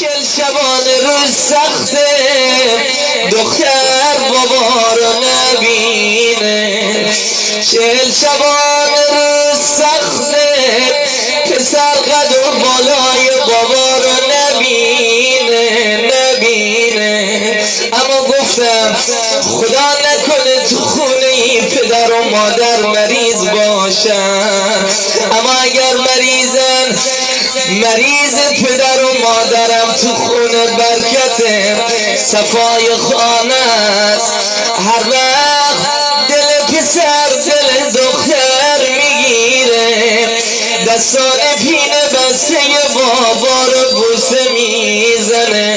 چل شبان روز سخته دختر بابا رو نبینه. چل شبان روز سخته پسر قد و بالای بابا رو نبینه. اما گفتم خدا نکنه تو خونه این پدر و مادر مریض باشن. اما اگر مریض پدر و مادرم تو خونه برکت صفای خانه است. هر وقت دل پسر دل دختر میگیره، دستان پینه بسته بابا رو بوسه میزنه،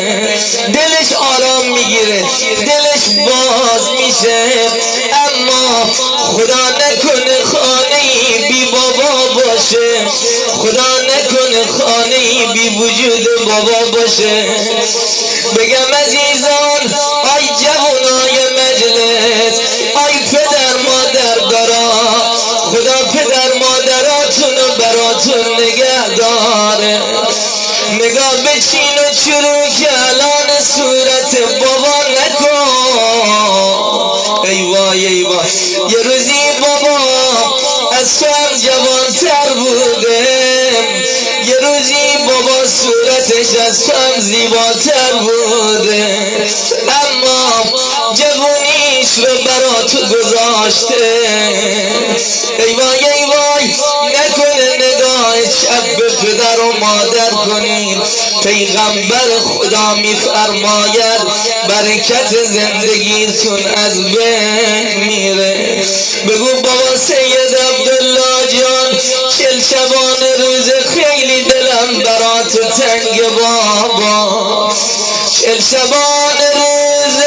دلش آرام میگیره، دلش باز میشه. اما خدا نکنه خانه‌ای بی بابا باشه، خدا نکنه خانه‌ای بی وجود بابا باشه. بگم عزیزان، آی جوانای مجلس، آی پدر مادر دارا، خدا پدر مادراتون رو براتون نگه داره. نگاه به چین و چروک الان صورت بابا نکن. ای وای ای وای، یه روزی بابا از تو هم جوانتر بوده، یه روزی بابا صورتش از تو هم زیباتر بوده، اما جوونیش رو برا تو گذاشته. ای وای ای وای، نکنه نگاه چپ به پدر و مادر کنید. پیغمبر خدا میفرماید برکت زندگیتون از بین میره. بگو بابا سید عبدالله جان، چل شبان روز خیلی دلم برات تنگ بابا، چل شبان روز